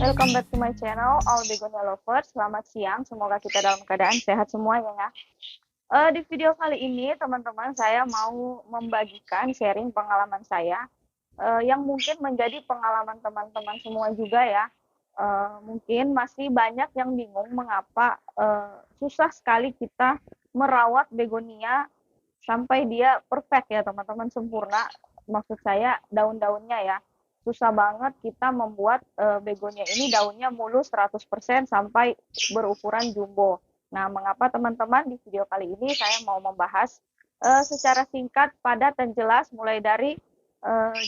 Welcome back to my channel, All Begonia Lovers. Selamat siang, semoga kita dalam keadaan sehat semuanya ya. Di video kali ini, teman-teman, saya mau membagikan sharing pengalaman saya yang mungkin menjadi pengalaman teman-teman semua juga ya. Mungkin masih banyak yang bingung mengapa susah sekali kita merawat begonia sampai dia perfect ya teman-teman, sempurna. Maksud saya daun-daunnya ya. Susah banget kita membuat begonia ini daunnya mulus 100% sampai berukuran jumbo. Nah, mengapa teman-teman di video kali ini saya mau membahas secara singkat, padat, dan jelas mulai dari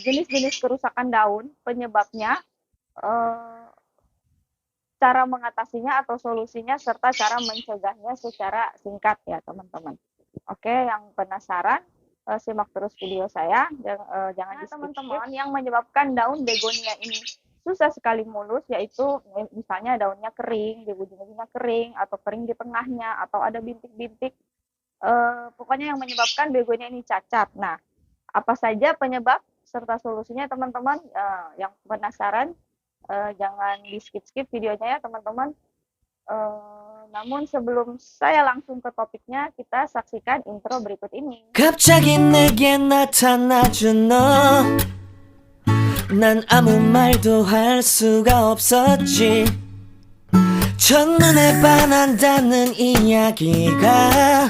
jenis-jenis kerusakan daun, penyebabnya, eh, cara mengatasinya atau solusinya, serta cara mencegahnya secara singkat ya teman-teman. Oke, yang penasaran simak terus video saya, jangan di teman-teman. Yang menyebabkan daun begonia ini susah sekali mulus yaitu misalnya daunnya kering, di ujung-ujungnya kering, atau kering di tengahnya, atau ada bintik-bintik. Pokoknya yang menyebabkan begonia ini cacat. Nah, apa saja penyebab serta solusinya teman-teman? Yang penasaran jangan di skip-skip videonya ya teman-teman. Namun sebelum saya langsung ke topiknya, kita saksikan intro berikut ini. 갑자기 내게 나타나준 너, 난 아무 말도 할 수가 없었지. 첫눈에 반한다는 이야기가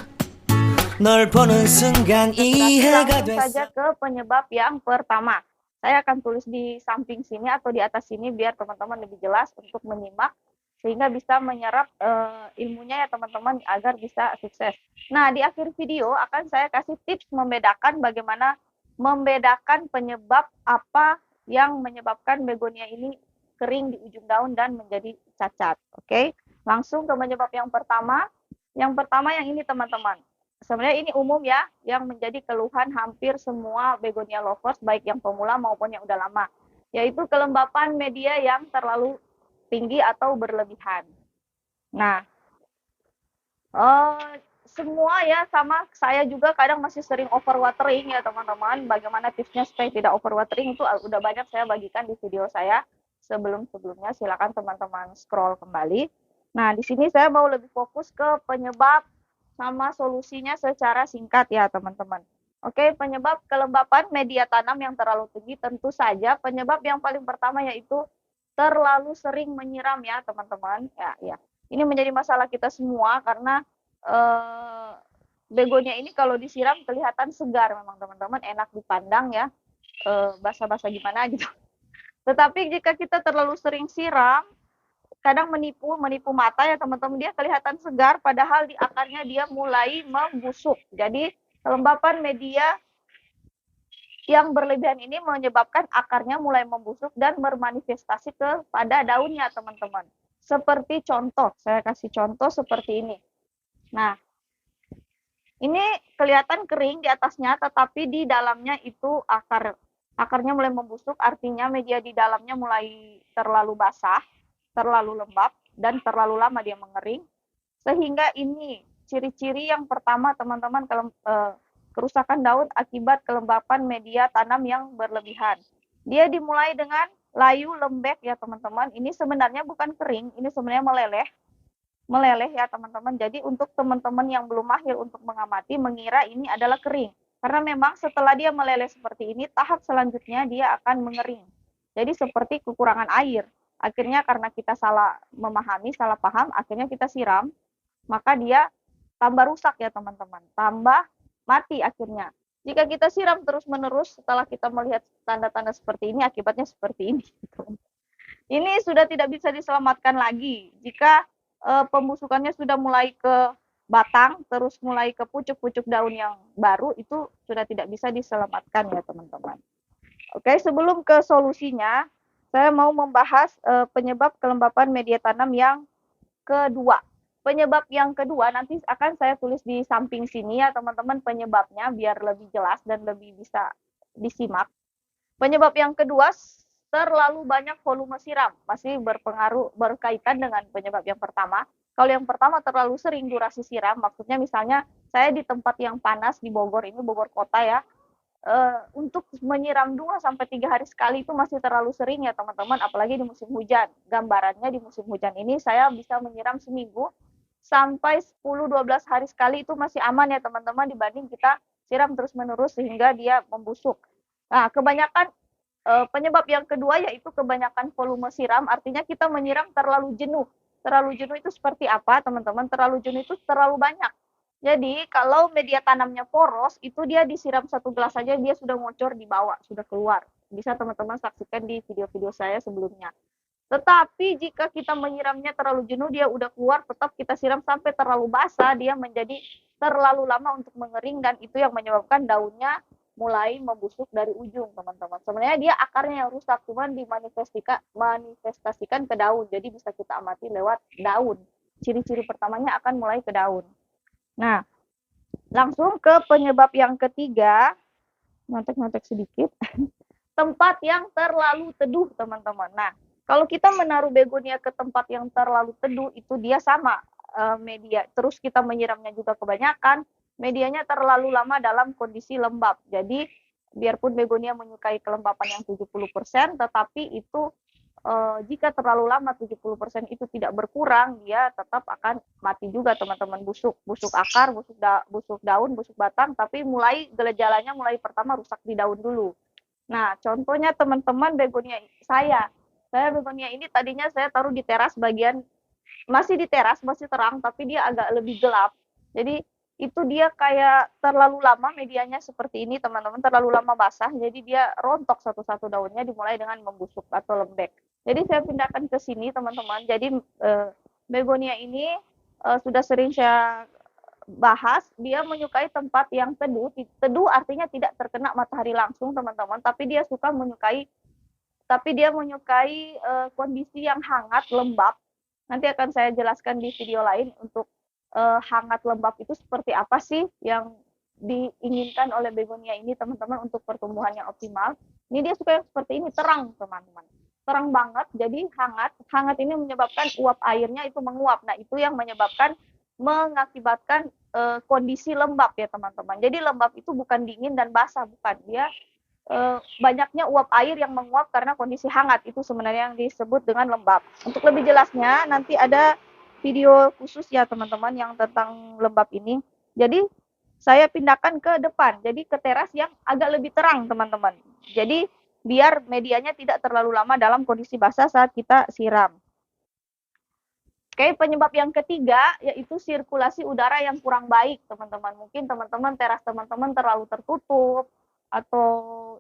널 보는 순간 이해가 Langsung saja 됐어. ke penyebab yang pertama. Saya akan tulis di samping sini atau di atas sini biar teman-teman lebih jelas untuk menyimak sehingga bisa menyerap ilmunya ya teman-teman agar bisa sukses. Nah, di akhir video akan saya kasih tips membedakan bagaimana membedakan penyebab apa yang menyebabkan begonia ini kering di ujung daun dan menjadi cacat. Oke, langsung ke penyebab yang pertama. Yang pertama yang ini teman-teman. Sebenarnya ini umum ya, yang menjadi keluhan hampir semua begonia lovers, baik yang pemula maupun yang udah lama, yaitu kelembapan media yang terlalu tinggi atau berlebihan. Nah, semua ya sama saya juga kadang masih sering overwatering ya teman-teman. Bagaimana tipsnya supaya tidak overwatering itu udah banyak saya bagikan di video saya sebelum-sebelumnya. Silakan teman-teman scroll kembali. Nah, di sini saya mau lebih fokus ke penyebab sama solusinya secara singkat ya teman-teman. Oke, penyebab kelembapan media tanam yang terlalu tinggi tentu saja penyebab yang paling pertama yaitu terlalu sering menyiram ya teman-teman. Ya. Ini menjadi masalah kita semua karena begonia ini kalau disiram kelihatan segar memang teman-teman, enak dipandang ya. Basah-basah gimana gitu. Tetapi jika kita terlalu sering siram, kadang menipu mata ya teman-teman, dia kelihatan segar padahal di akarnya dia mulai membusuk. Jadi kelembapan media yang berlebihan ini menyebabkan akarnya mulai membusuk dan bermanifestasi kepada daunnya teman-teman. Seperti contoh, saya kasih contoh seperti ini. Nah, ini kelihatan kering di atasnya tetapi di dalamnya itu akarnya mulai membusuk, artinya media di dalamnya mulai terlalu basah, terlalu lembab, dan terlalu lama dia mengering. Sehingga ini ciri-ciri yang pertama teman-teman, kerusakan daun akibat kelembapan media tanam yang berlebihan. Dia dimulai dengan layu lembek ya teman-teman. Ini sebenarnya bukan kering, ini sebenarnya meleleh ya teman-teman. Jadi untuk teman-teman yang belum mahir untuk mengamati mengira ini adalah kering. Karena memang setelah dia meleleh seperti ini, tahap selanjutnya dia akan mengering. Jadi seperti kekurangan air. Akhirnya karena kita salah memahami, salah paham, akhirnya kita siram, maka dia tambah rusak ya teman-teman, tambah mati akhirnya. Jika kita siram terus-menerus setelah kita melihat tanda-tanda seperti ini, akibatnya seperti ini. Ini sudah tidak bisa diselamatkan lagi. Jika pembusukannya sudah mulai ke batang, terus mulai ke pucuk-pucuk daun yang baru, itu sudah tidak bisa diselamatkan ya teman-teman. Oke, sebelum ke solusinya, saya mau membahas penyebab kelembapan media tanam yang kedua. Penyebab yang kedua nanti akan saya tulis di samping sini ya teman-teman, penyebabnya biar lebih jelas dan lebih bisa disimak. Penyebab yang kedua, terlalu banyak volume siram, masih berpengaruh, berkaitan dengan penyebab yang pertama. Kalau yang pertama terlalu sering durasi siram, maksudnya misalnya saya di tempat yang panas di Bogor, ini Bogor kota ya, untuk menyiram 2 sampai 3 hari sekali itu masih terlalu sering ya teman-teman, apalagi di musim hujan. Gambarannya di musim hujan ini saya bisa menyiram seminggu sampai 10-12 hari sekali itu masih aman ya teman-teman, dibanding kita siram terus-menerus sehingga dia membusuk. Nah, kebanyakan penyebab yang kedua yaitu kebanyakan volume siram, artinya kita menyiram terlalu jenuh. Terlalu jenuh itu seperti apa teman-teman? Terlalu jenuh itu terlalu banyak. Jadi kalau media tanamnya poros, itu dia disiram 1 gelas saja dia sudah ngocor di bawah, sudah keluar. Bisa teman-teman saksikan di video-video saya sebelumnya. Tetapi jika kita menyiramnya terlalu jenuh, dia udah keluar, tetap kita siram sampai terlalu basah, dia menjadi terlalu lama untuk mengering dan itu yang menyebabkan daunnya mulai membusuk dari ujung, teman-teman. Sebenarnya dia akarnya yang rusak, cuman dimanifestasikan ke daun. Jadi bisa kita amati lewat daun. Ciri-ciri pertamanya akan mulai ke daun. Nah, langsung ke penyebab yang ketiga, ngontek-ngontek sedikit, tempat yang terlalu teduh, teman-teman. Nah, kalau kita menaruh begonia ke tempat yang terlalu teduh, itu dia sama media. Terus kita menyiramnya juga kebanyakan, medianya terlalu lama dalam kondisi lembab. Jadi, biarpun begonia menyukai kelembapan yang 70%, tetapi itu jika terlalu lama 70% itu tidak berkurang, dia tetap akan mati juga teman-teman, busuk akar, busuk daun, busuk batang, tapi mulai gejalanya mulai pertama rusak di daun dulu. Nah, contohnya teman-teman begonia saya begonia ini tadinya saya taruh di teras bagian masih di teras, masih terang, tapi dia agak lebih gelap. Jadi itu dia kayak terlalu lama medianya seperti ini teman-teman, terlalu lama basah, jadi dia rontok satu-satu daunnya dimulai dengan membusuk atau lembek. Jadi saya pindahkan ke sini teman-teman. Jadi begonia ini sudah sering saya bahas, dia menyukai tempat yang teduh. Teduh artinya tidak terkena matahari langsung teman-teman, tapi dia menyukai kondisi yang hangat, lembab. Nanti akan saya jelaskan di video lain untuk hangat lembab itu seperti apa sih yang diinginkan oleh begonia ini teman-teman untuk pertumbuhan yang optimal. Ini dia suka yang seperti ini, terang teman-teman, terang banget, jadi hangat ini menyebabkan uap airnya itu menguap. Nah, itu yang mengakibatkan kondisi lembab ya teman-teman. Jadi lembab itu bukan dingin dan basah, bukan, dia banyaknya uap air yang menguap karena kondisi hangat, itu sebenarnya yang disebut dengan lembab. Untuk lebih jelasnya nanti ada video khusus ya teman-teman yang tentang lembab ini. Jadi saya pindahkan ke depan, jadi ke teras yang agak lebih terang teman-teman. Jadi biar medianya tidak terlalu lama dalam kondisi basah saat kita siram. Oke, penyebab yang ketiga yaitu sirkulasi udara yang kurang baik teman-teman. Mungkin teman-teman teras teman-teman terlalu tertutup, atau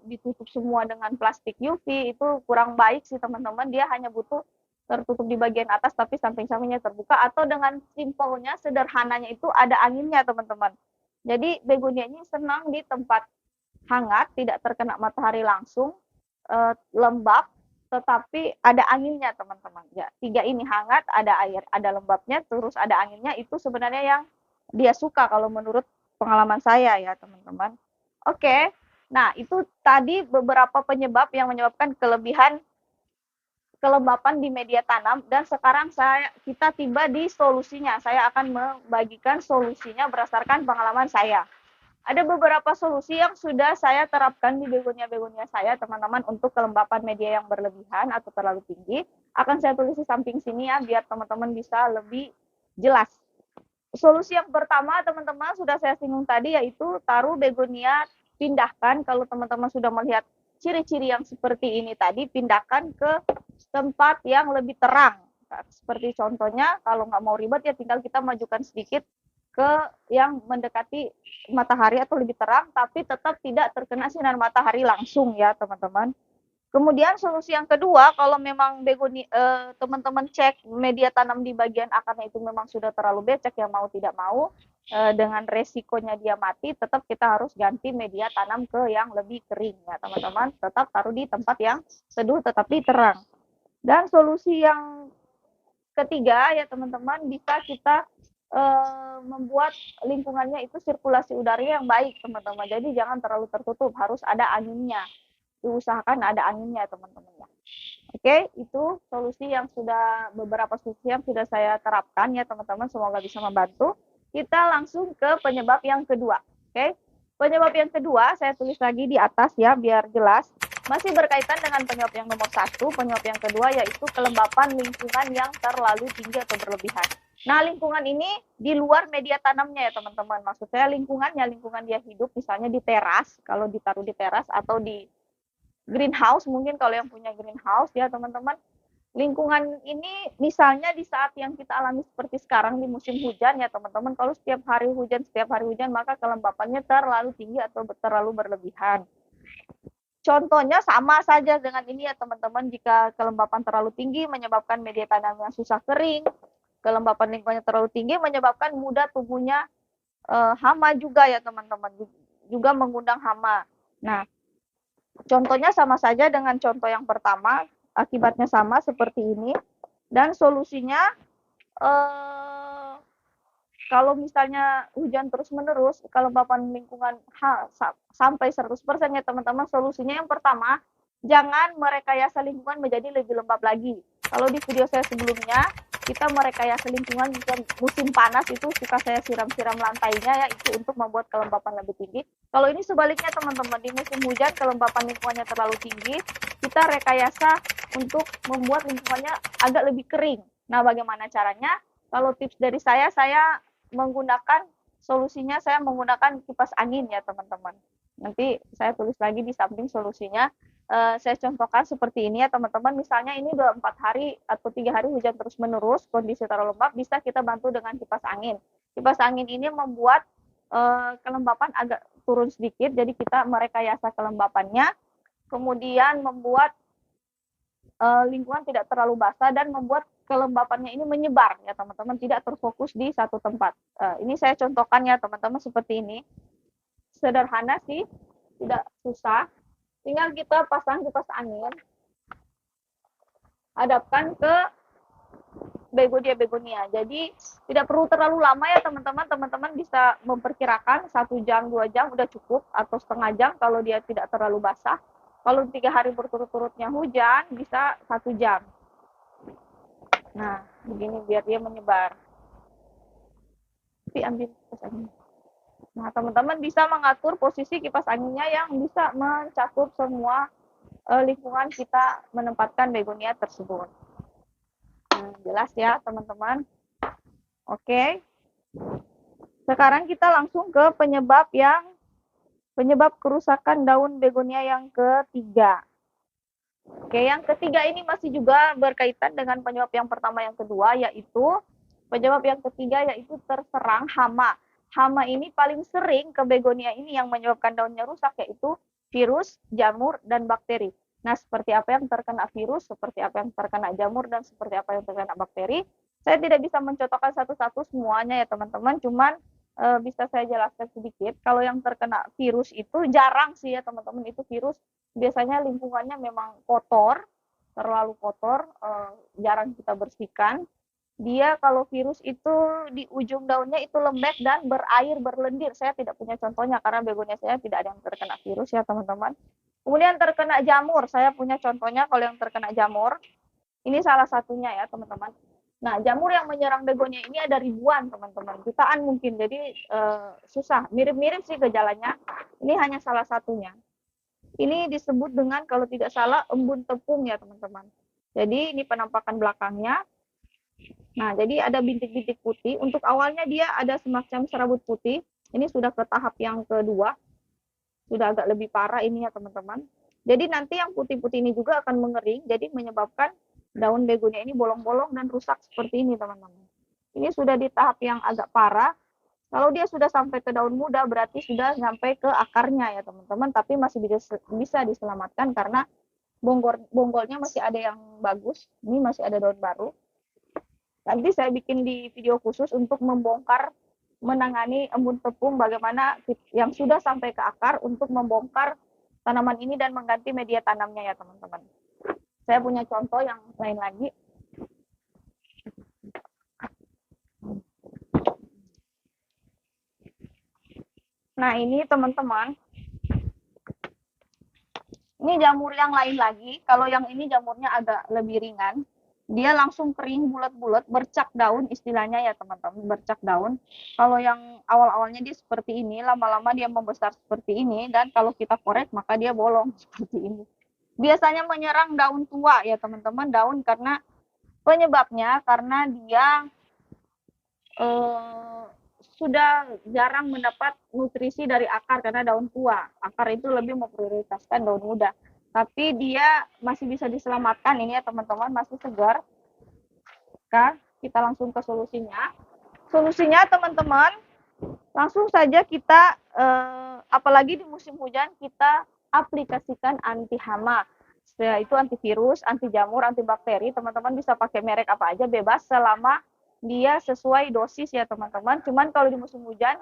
ditutup semua dengan plastik UV, itu kurang baik sih teman-teman. Dia hanya butuh tertutup di bagian atas tapi samping-sampingnya terbuka, atau dengan simpelnya, sederhananya itu ada anginnya teman-teman. Jadi begonia ini senang di tempat hangat, tidak terkena matahari langsung, lembab, tetapi ada anginnya teman-teman. Ya, 3 ini, hangat, ada air, ada lembabnya, terus ada anginnya, itu sebenarnya yang dia suka kalau menurut pengalaman saya ya teman-teman. Oke. Nah, itu tadi beberapa penyebab yang menyebabkan kelebihan kelembapan di media tanam, dan sekarang kita tiba di solusinya. Saya akan membagikan solusinya berdasarkan pengalaman saya. Ada beberapa solusi yang sudah saya terapkan di begonia-begonia saya, teman-teman, untuk kelembapan media yang berlebihan atau terlalu tinggi. Akan saya tulis di samping sini ya, biar teman-teman bisa lebih jelas. Solusi yang pertama, teman-teman, sudah saya singgung tadi, yaitu taruh begonia, pindahkan, kalau teman-teman sudah melihat ciri-ciri yang seperti ini tadi, pindahkan ke tempat yang lebih terang. Seperti contohnya, kalau nggak mau ribet ya tinggal kita majukan sedikit ke yang mendekati matahari atau lebih terang, tapi tetap tidak terkena sinar matahari langsung ya teman-teman. Kemudian solusi yang kedua, kalau memang teman-teman cek media tanam di bagian akarnya itu memang sudah terlalu becek, yang mau tidak mau dengan resikonya dia mati, tetap kita harus ganti media tanam ke yang lebih kering ya teman-teman. Tetap taruh di tempat yang teduh tetapi terang. Dan solusi yang ketiga ya teman-teman, bisa kita membuat lingkungannya itu sirkulasi udara yang baik teman-teman. Jadi jangan terlalu tertutup, harus ada anginnya. Diusahakan ada anginnya teman-teman ya. Oke, itu beberapa solusi yang sudah saya terapkan ya teman-teman, semoga bisa membantu. Kita langsung ke penyebab yang kedua. Oke. Penyebab yang kedua, saya tulis lagi di atas ya, biar jelas. Masih berkaitan dengan penyebab yang nomor satu. Penyebab yang kedua yaitu kelembapan lingkungan yang terlalu tinggi atau berlebihan. Nah, lingkungan ini di luar media tanamnya ya teman-teman. Maksud saya lingkungannya, lingkungan dia hidup, misalnya di teras, kalau ditaruh di teras atau di greenhouse, mungkin kalau yang punya greenhouse ya teman-teman. Lingkungan ini misalnya di saat yang kita alami seperti sekarang di musim hujan ya teman-teman, kalau setiap hari hujan, maka kelembapannya terlalu tinggi atau terlalu berlebihan. Contohnya sama saja dengan ini ya teman-teman, jika kelembapan terlalu tinggi menyebabkan media tanam yang susah kering, kelembapan lingkungannya terlalu tinggi menyebabkan mudah tumbuhnya hama juga ya teman-teman, juga mengundang hama. Nah, contohnya sama saja dengan contoh yang pertama, akibatnya sama seperti ini. Dan solusinya, kalau misalnya hujan terus-menerus, kelembapan lingkungan sampai 100% ya teman-teman, solusinya yang pertama, jangan merekayasa lingkungan menjadi lebih lembab lagi. Kalau di video saya sebelumnya, kita merekayasa lingkungan musim panas itu suka saya siram-siram lantainya ya, itu untuk membuat kelembapan lebih tinggi. Kalau ini sebaliknya teman-teman, di musim hujan kelembapan lingkungannya terlalu tinggi, kita rekayasa untuk membuat lingkungannya agak lebih kering. Nah, bagaimana caranya? Kalau tips dari saya menggunakan solusinya, saya menggunakan kipas angin ya teman-teman. Nanti saya tulis lagi di samping solusinya. Saya contohkan seperti ini ya teman-teman. Misalnya ini udah 4 hari atau 3 hari hujan terus menerus, kondisi terlalu lembab, bisa kita bantu dengan kipas angin. Kipas angin ini membuat kelembapan agak turun sedikit, jadi kita merekayasa kelembapannya, kemudian membuat lingkungan tidak terlalu basah dan membuat kelembapannya ini menyebar ya teman-teman, tidak terfokus di satu tempat. Ini saya contohkan ya teman-teman seperti ini. Sederhana sih, tidak susah. Tinggal kita pasang kipas angin, hadapkan ke begonia. Jadi tidak perlu terlalu lama ya teman-teman. Teman-teman bisa memperkirakan 1 jam, 2 jam udah cukup, atau setengah jam kalau dia tidak terlalu basah. Kalau 3 hari berturut-turutnya hujan, bisa 1 jam. Nah, begini biar dia menyebar. Tapi ambil kipas angin. Nah, teman-teman bisa mengatur posisi kipas anginnya yang bisa mencakup semua lingkungan kita menempatkan begonia tersebut. Jelas ya, teman-teman? Oke. Sekarang kita langsung ke penyebab kerusakan daun begonia yang ketiga. Oke, yang ketiga ini masih juga berkaitan dengan penyebab yang pertama yang kedua, yaitu penyebab yang ketiga yaitu terserang hama. Hama ini paling sering ke begonia ini yang menyebabkan daunnya rusak, yaitu virus, jamur, dan bakteri. Nah, seperti apa yang terkena virus, seperti apa yang terkena jamur, dan seperti apa yang terkena bakteri, saya tidak bisa mencontohkan satu-satu semuanya ya teman-teman, cuman bisa saya jelaskan sedikit. Kalau yang terkena virus itu jarang sih ya teman-teman, itu virus biasanya lingkungannya memang kotor, terlalu kotor, jarang kita bersihkan. Dia kalau virus itu di ujung daunnya itu lembek dan berair berlendir. Saya tidak punya contohnya karena begonia saya tidak ada yang terkena virus ya teman-teman. Kemudian terkena jamur, saya punya contohnya. Kalau yang terkena jamur, ini salah satunya ya teman-teman. Nah, jamur yang menyerang begonia ini ada ribuan teman-teman, jutaan mungkin. Jadi susah, mirip-mirip sih gejalanya. Ini hanya salah satunya. Ini disebut dengan kalau tidak salah embun tepung ya teman-teman. Jadi ini penampakan belakangnya. Nah, jadi ada bintik-bintik putih. Untuk awalnya dia ada semacam serabut putih. Ini sudah ke tahap yang kedua. Sudah agak lebih parah ini ya teman-teman. Jadi nanti yang putih-putih ini juga akan mengering. Jadi menyebabkan daun begonia ini bolong-bolong dan rusak seperti ini teman-teman. Ini sudah di tahap yang agak parah. Kalau dia sudah sampai ke daun muda berarti sudah sampai ke akarnya ya teman-teman. Tapi masih bisa diselamatkan karena bonggolnya masih ada yang bagus. Ini masih ada daun baru. Nanti saya bikin di video khusus untuk membongkar, menangani embun tepung, bagaimana yang sudah sampai ke akar untuk membongkar tanaman ini dan mengganti media tanamnya ya teman-teman. Saya punya contoh yang lain lagi. Nah ini teman-teman, ini jamur yang lain lagi. Kalau yang ini jamurnya agak lebih ringan. dia langsung kering bulat-bulat, bercak daun istilahnya ya teman-teman, bercak daun. Kalau yang awal-awalnya dia seperti ini, lama-lama dia membesar seperti ini, dan kalau kita korek maka dia bolong seperti ini. Biasanya menyerang daun tua ya teman-teman, daun karena penyebabnya karena dia eh, sudah jarang mendapat nutrisi dari akar karena daun tua. Akar itu lebih memprioritaskan daun muda. Tapi dia masih bisa diselamatkan ini ya teman-teman, masih segar. Kita langsung ke solusinya. Solusinya teman-teman, langsung saja kita apalagi di musim hujan kita aplikasikan anti hama. Itu antivirus, anti jamur, anti bakteri. Teman-teman bisa pakai merek apa aja bebas selama dia sesuai dosis ya teman-teman. Cuman kalau di musim hujan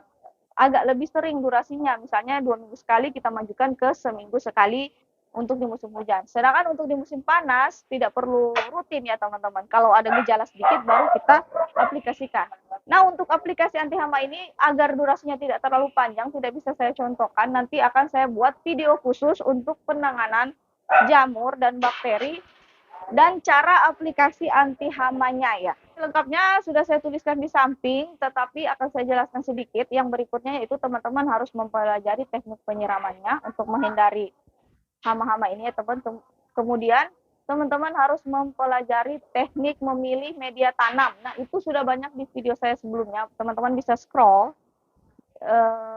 agak lebih sering durasinya. Misalnya 2 minggu sekali kita majukan ke seminggu sekali untuk di musim hujan. Sedangkan untuk di musim panas tidak perlu rutin ya teman-teman. Kalau ada gejala sedikit baru kita aplikasikan. Nah, untuk aplikasi anti hama ini agar durasinya tidak terlalu panjang, tidak bisa saya contohkan. Nanti akan saya buat video khusus untuk penanganan jamur dan bakteri dan cara aplikasi anti hamanya ya. Lengkapnya sudah saya tuliskan di samping, tetapi akan saya jelaskan sedikit. Yang berikutnya yaitu teman-teman harus mempelajari teknik penyiramannya untuk menghindari hama-hama ini ya teman-teman. Kemudian teman-teman harus mempelajari teknik memilih media tanam. Nah, itu sudah banyak di video saya sebelumnya. Teman-teman bisa scroll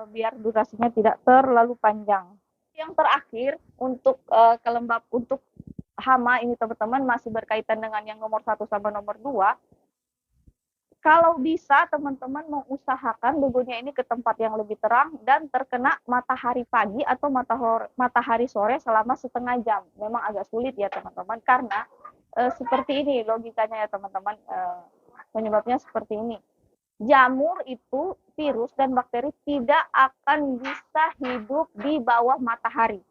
biar durasinya tidak terlalu panjang. Yang terakhir untuk kelembab untuk hama ini teman-teman masih berkaitan dengan yang nomor 1 sama nomor 2. Kalau bisa teman-teman mengusahakan begonia ini ke tempat yang lebih terang dan terkena matahari pagi atau matahari sore selama setengah jam. Memang agak sulit ya teman-teman karena seperti ini logikanya ya teman-teman, penyebabnya seperti ini. Jamur itu virus dan bakteri tidak akan bisa hidup di bawah matahari.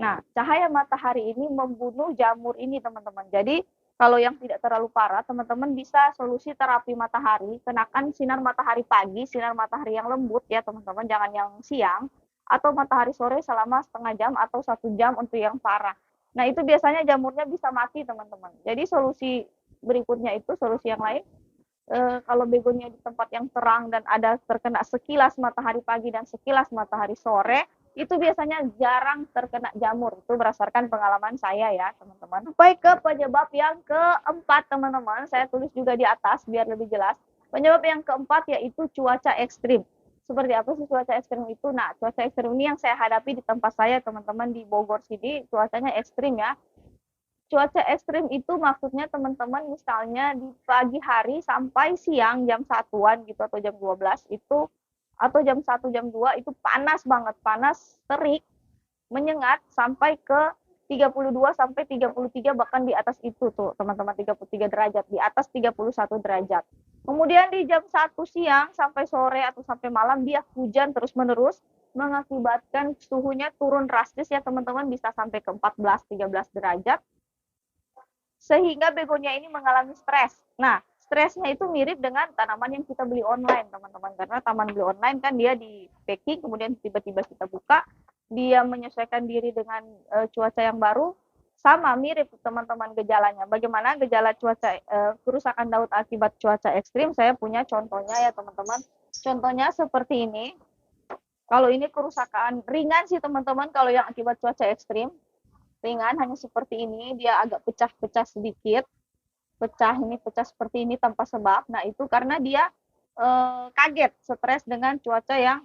Nah, cahaya matahari ini membunuh jamur ini teman-teman. Jadi kalau yang tidak terlalu parah, teman-teman bisa solusi terapi matahari, kenakan sinar matahari pagi, sinar matahari yang lembut ya teman-teman, jangan yang siang, atau matahari sore selama setengah jam atau 1 jam untuk yang parah. Nah itu biasanya jamurnya bisa mati teman-teman. Jadi solusi berikutnya itu, solusi yang lain, kalau begonia di tempat yang terang dan ada terkena sekilas matahari pagi dan sekilas matahari sore, itu biasanya jarang terkena jamur. Itu berdasarkan pengalaman saya ya teman-teman. Sampai ke penyebab yang keempat teman-teman, saya tulis juga di atas biar lebih jelas. Penyebab yang keempat yaitu cuaca ekstrim. Seperti apa sih cuaca ekstrim itu? Nah, cuaca ekstrim ini yang saya hadapi di tempat saya teman-teman di Bogor sini, cuacanya ekstrim ya. Cuaca ekstrim itu maksudnya teman-teman misalnya di pagi hari sampai siang jam 1-an gitu atau jam 12 itu, atau jam 1 jam 2 itu panas banget, panas terik, menyengat sampai ke 32 sampai 33 bahkan di atas itu tuh teman-teman, 33 derajat, di atas 31 derajat. Kemudian di jam 1 siang sampai sore atau sampai malam dia hujan terus-menerus mengakibatkan suhunya turun drastis ya teman-teman, bisa sampai ke 14-13 derajat sehingga begonia ini mengalami stres. Nah, stresnya itu mirip dengan tanaman yang kita beli online, teman-teman. Karena tanaman beli online kan dia di packing, kemudian tiba-tiba kita buka, dia menyesuaikan diri dengan cuaca yang baru, sama mirip teman-teman gejalanya. Bagaimana gejala cuaca kerusakan daun akibat cuaca ekstrim? Saya punya contohnya ya teman-teman. Contohnya seperti ini. Kalau ini kerusakan ringan sih teman-teman kalau yang akibat cuaca ekstrim. Ringan hanya seperti ini, dia agak pecah-pecah sedikit, pecah seperti ini tanpa sebab. Nah itu karena dia kaget, stres dengan cuaca yang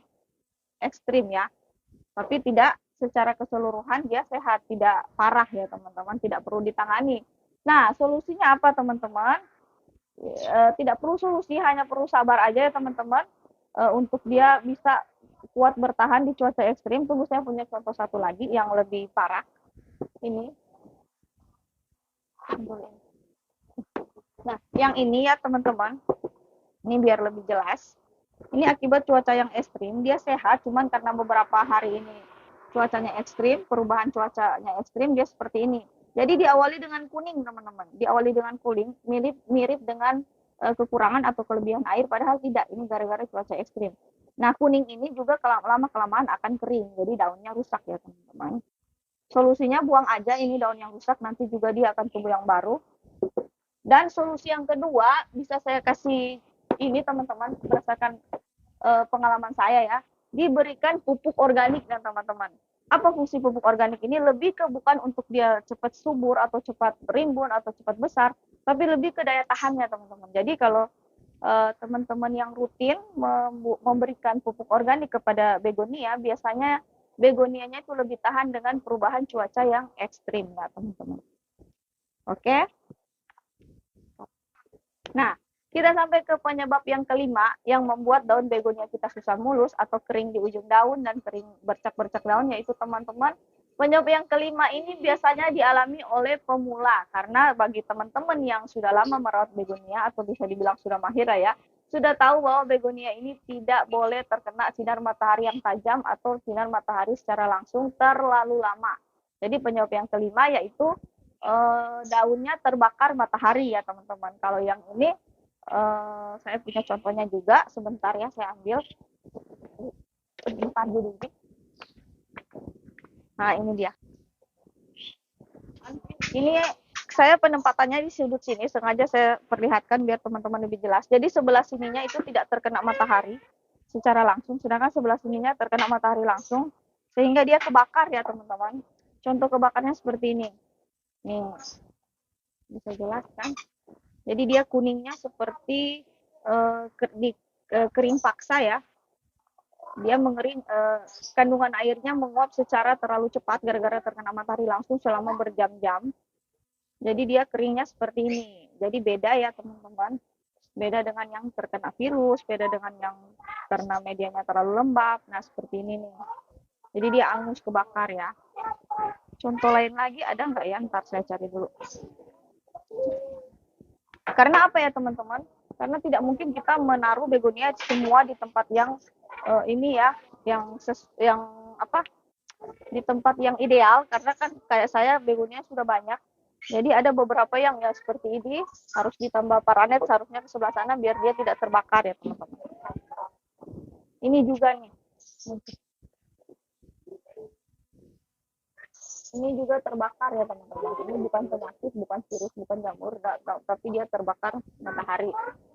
ekstrim ya, tapi tidak secara keseluruhan dia sehat, tidak parah ya teman-teman, tidak perlu ditangani. Nah solusinya apa teman-teman? Tidak perlu solusi, hanya perlu sabar aja ya teman-teman, untuk dia bisa kuat bertahan di cuaca ekstrim. Tunggu saya punya contoh satu lagi yang lebih parah ini. Nah, yang ini ya teman-teman, ini biar lebih jelas. Ini akibat cuaca yang ekstrim, dia sehat, cuman karena beberapa hari ini cuacanya ekstrim, perubahan cuacanya ekstrim, dia seperti ini. Jadi diawali dengan kuning teman-teman, diawali dengan kuning, mirip dengan kekurangan atau kelebihan air, padahal tidak, ini gara-gara cuaca ekstrim. Nah, kuning ini juga lama-kelamaan akan kering, jadi daunnya rusak ya teman-teman. Solusinya buang aja ini daun yang rusak, nanti juga dia akan tumbuh yang baru. Dan solusi yang kedua bisa saya kasih ini teman-teman berdasarkan pengalaman saya ya, diberikan pupuk organik ya teman-teman. Apa fungsi pupuk organik ini? Lebih ke bukan untuk dia cepat subur atau cepat rimbun atau cepat besar, tapi lebih ke daya tahannya teman-teman. Jadi kalau teman-teman yang rutin memberikan pupuk organik kepada begonia, biasanya begonianya itu lebih tahan dengan perubahan cuaca yang ekstrim ya teman-teman. Oke. Nah, kita sampai ke penyebab yang kelima yang membuat daun begonia kita susah mulus atau kering di ujung daun dan kering bercak-bercak daun, yaitu teman-teman, penyebab yang kelima ini biasanya dialami oleh pemula, karena bagi teman-teman yang sudah lama merawat begonia atau bisa dibilang sudah mahir ya, sudah tahu bahwa begonia ini tidak boleh terkena sinar matahari yang tajam atau sinar matahari secara langsung terlalu lama. Jadi penyebab yang kelima yaitu daunnya terbakar matahari ya teman-teman. Kalau yang ini saya punya contohnya juga, sebentar ya saya ambil. Bentar dulu. Nah ini dia. Ini saya penempatannya di sudut sini, sengaja saya perlihatkan biar teman-teman lebih jelas. Jadi sebelah sininya itu tidak terkena matahari secara langsung, sedangkan sebelah sininya terkena matahari langsung, sehingga dia kebakar ya teman-teman. Contoh kebakarnya seperti ini. Nih, bisa jelaskan. Jadi dia kuningnya seperti kering paksa ya. Dia mengering, kandungan airnya menguap secara terlalu cepat gara-gara terkena matahari langsung selama berjam-jam. Jadi dia keringnya seperti ini. Jadi beda ya teman-teman. Beda dengan yang terkena virus, beda dengan yang karena medianya terlalu lembab. Nah seperti ini nih. Jadi dia angus kebakar ya. Contoh lain lagi ada nggak ya? Ntar saya cari dulu. Karena apa ya teman-teman? Karena tidak mungkin kita menaruh begonia semua di tempat yang ini ya, yang apa? Di tempat yang ideal, karena kan kayak saya begonia sudah banyak. Jadi ada beberapa yang ya seperti ini harus ditambah paranet seharusnya ke sebelah sana biar dia tidak terbakar ya teman-teman. Ini juga nih. Ini juga terbakar ya teman-teman. Ini bukan penyakit, bukan virus, bukan jamur, tapi dia terbakar matahari.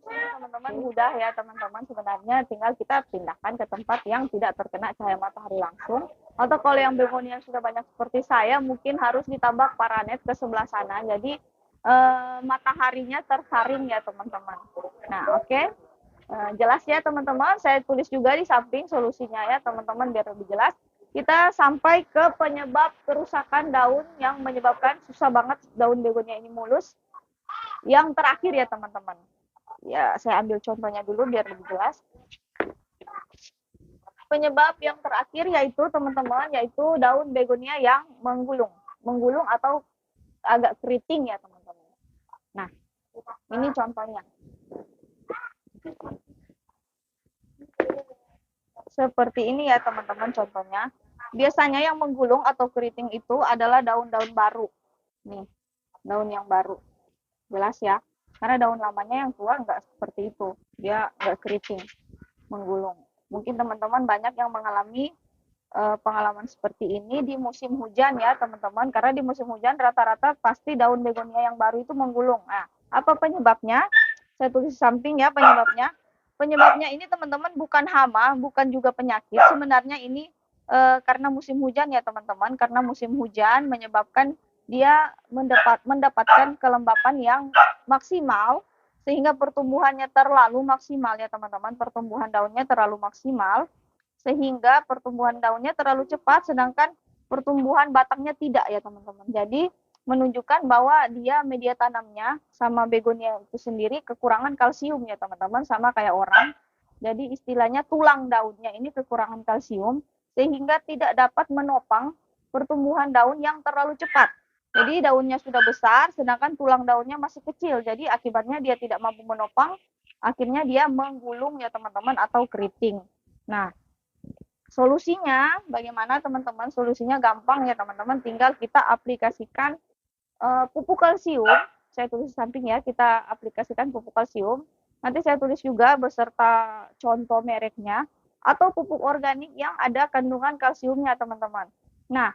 Teman-teman mudah ya teman-teman, sebenarnya tinggal kita pindahkan ke tempat yang tidak terkena cahaya matahari langsung. Atau kalau yang begonia sudah banyak seperti saya, mungkin harus ditambah paranet ke sebelah sana. Jadi mataharinya tersaring ya teman-teman. Nah oke. Jelas ya teman-teman, saya tulis juga di samping solusinya ya teman-teman biar lebih jelas. Kita sampai ke penyebab kerusakan daun yang menyebabkan susah banget daun begonia ini mulus. Yang terakhir ya teman-teman. Ya, saya ambil contohnya dulu biar lebih jelas. Penyebab yang terakhir yaitu teman-teman, yaitu daun begonia yang menggulung. Menggulung atau agak keriting ya teman-teman. Nah, ini contohnya. Seperti ini ya teman-teman contohnya. Biasanya yang menggulung atau keriting itu adalah daun-daun baru. Nih, daun yang baru. Jelas ya. Karena daun lamanya yang tua nggak seperti itu. Dia nggak keriting, menggulung. Mungkin teman-teman banyak yang mengalami pengalaman seperti ini di musim hujan ya teman-teman. Karena di musim hujan rata-rata pasti daun begonia yang baru itu menggulung. Nah, apa penyebabnya? Saya tulis di samping ya penyebabnya. Penyebabnya ini teman-teman bukan hama, bukan juga penyakit. Sebenarnya ini karena musim hujan ya teman-teman, karena musim hujan menyebabkan dia mendapatkan kelembapan yang maksimal sehingga pertumbuhannya terlalu maksimal ya teman-teman, pertumbuhan daunnya terlalu maksimal sehingga pertumbuhan daunnya terlalu cepat sedangkan pertumbuhan batangnya tidak ya teman-teman. Jadi menunjukkan bahwa dia media tanamnya sama begonia itu sendiri kekurangan kalsium ya teman-teman, sama kayak orang. Jadi istilahnya tulang daunnya ini kekurangan kalsium sehingga tidak dapat menopang pertumbuhan daun yang terlalu cepat. Jadi daunnya sudah besar, sedangkan tulang daunnya masih kecil. Jadi akibatnya dia tidak mampu menopang, akhirnya dia menggulung ya teman-teman atau keriting. Nah, solusinya bagaimana teman-teman? Solusinya gampang ya teman-teman, tinggal kita aplikasikan pupuk kalsium. Saya tulis di samping ya, kita aplikasikan pupuk kalsium. Nanti saya tulis juga beserta contoh mereknya atau pupuk organik yang ada kandungan kalsiumnya teman-teman. Nah,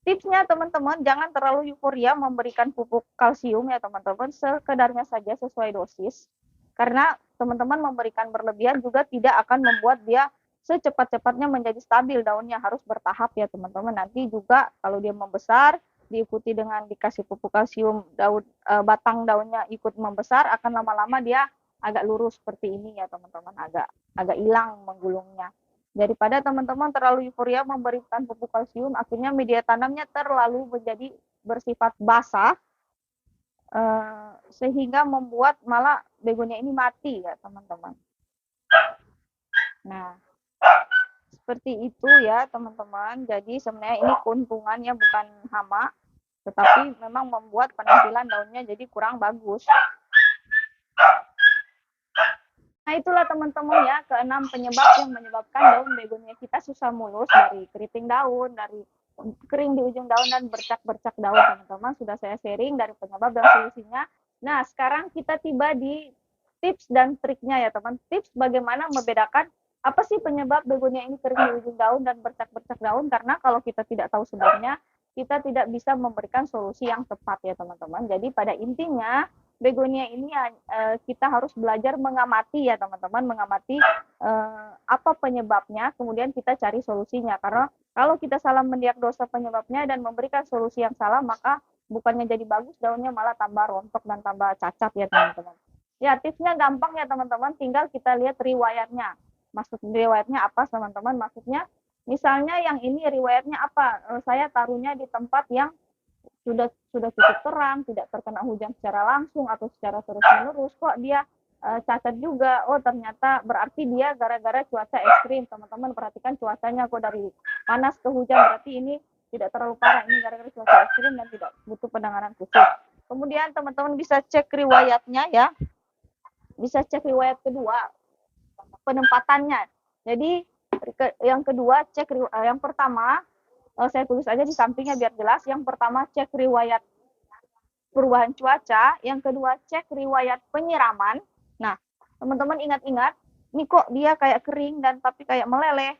Tipsnya teman-teman, jangan terlalu euforia memberikan pupuk kalsium ya teman-teman, sekedarnya saja sesuai dosis. Karena teman-teman memberikan berlebihan juga tidak akan membuat dia secepat-cepatnya menjadi stabil daunnya, harus bertahap ya teman-teman. Nanti juga kalau dia membesar, diikuti dengan dikasih pupuk kalsium, batang daunnya ikut membesar, akan lama-lama dia agak lurus seperti ini ya teman-teman, agak hilang menggulungnya. Daripada teman-teman terlalu euforia memberikan pupuk kalsium, akhirnya media tanamnya terlalu menjadi bersifat basah, sehingga membuat malah begonia ini mati ya teman-teman. Nah, seperti itu ya teman-teman. Jadi sebenarnya ini keuntungannya bukan hama, tetapi memang membuat penampilan daunnya jadi kurang bagus. Nah, itulah teman-teman ya, keenam penyebab yang menyebabkan daun begonia kita susah mulus, dari keriting daun, dari kering di ujung daun, dan bercak-bercak daun. Teman-teman sudah saya sharing dari penyebab dan solusinya. Nah, sekarang kita tiba di tips dan triknya ya teman. Tips bagaimana membedakan apa sih penyebab begonia ini kering di ujung daun dan bercak-bercak daun, karena kalau kita tidak tahu sebabnya, kita tidak bisa memberikan solusi yang tepat ya teman-teman. Jadi pada intinya begonia ini kita harus belajar mengamati ya teman-teman, mengamati apa penyebabnya, kemudian kita cari solusinya. Karena kalau kita salah mendiagnosa penyebabnya dan memberikan solusi yang salah, maka bukannya jadi bagus daunnya, malah tambah rontok dan tambah cacat ya teman-teman. Ya, tipsnya gampang ya teman-teman, tinggal kita lihat riwayatnya. Maksud riwayatnya apa teman-teman? Maksudnya misalnya yang ini riwayatnya apa? Saya taruhnya di tempat yang sudah cukup terang, tidak terkena hujan secara langsung atau secara terus-menerus, kok dia cacat juga. Oh, ternyata berarti dia gara-gara cuaca ekstrim. Teman-teman perhatikan cuacanya, kok dari panas ke hujan, berarti ini tidak terlalu parah, ini gara-gara cuaca ekstrim dan tidak butuh penanganan khusus. Kemudian teman-teman bisa cek riwayatnya ya, bisa cek riwayat kedua, penempatannya. Jadi yang kedua cek, yang pertama saya tulis aja di sampingnya biar jelas. Yang pertama cek riwayat perubahan cuaca, yang kedua cek riwayat penyiraman. Nah, teman-teman ingat-ingat, ini kok dia kayak kering dan tapi kayak meleleh,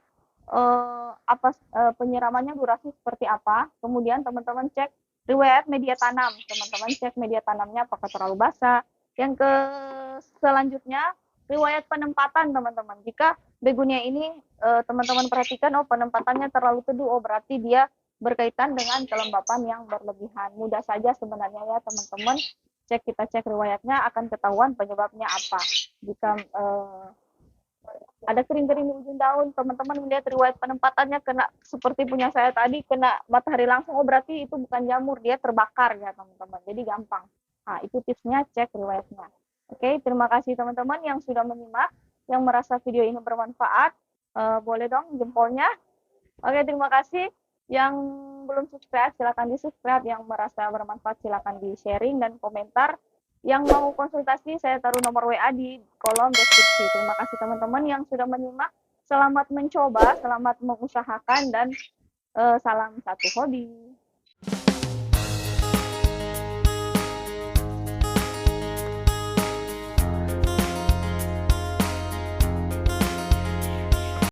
penyiramannya durasi seperti apa. Kemudian teman-teman cek riwayat media tanam, teman-teman cek media tanamnya apakah terlalu basah. Yang selanjutnya riwayat penempatan teman-teman. Jika begonia ini teman-teman perhatikan, oh penempatannya terlalu teduh, oh berarti dia berkaitan dengan kelembapan yang berlebihan. Mudah saja sebenarnya ya teman-teman, kita cek riwayatnya akan ketahuan penyebabnya apa. Jika ada kering-kering di ujung daun, teman-teman melihat riwayat penempatannya kena seperti punya saya tadi, kena matahari langsung, oh berarti itu bukan jamur, dia terbakar ya teman-teman. Jadi gampang. Nah, itu tipsnya, cek riwayatnya. Oke, terima kasih teman-teman yang sudah menyimak, yang merasa video ini bermanfaat. Boleh dong jempolnya. Oke, terima kasih. Yang belum subscribe, silakan di-subscribe. Yang merasa bermanfaat, silakan di-sharing dan komentar. Yang mau konsultasi, saya taruh nomor WA di kolom deskripsi. Terima kasih teman-teman yang sudah menyimak. Selamat mencoba, selamat mengusahakan, dan salam satu hobi.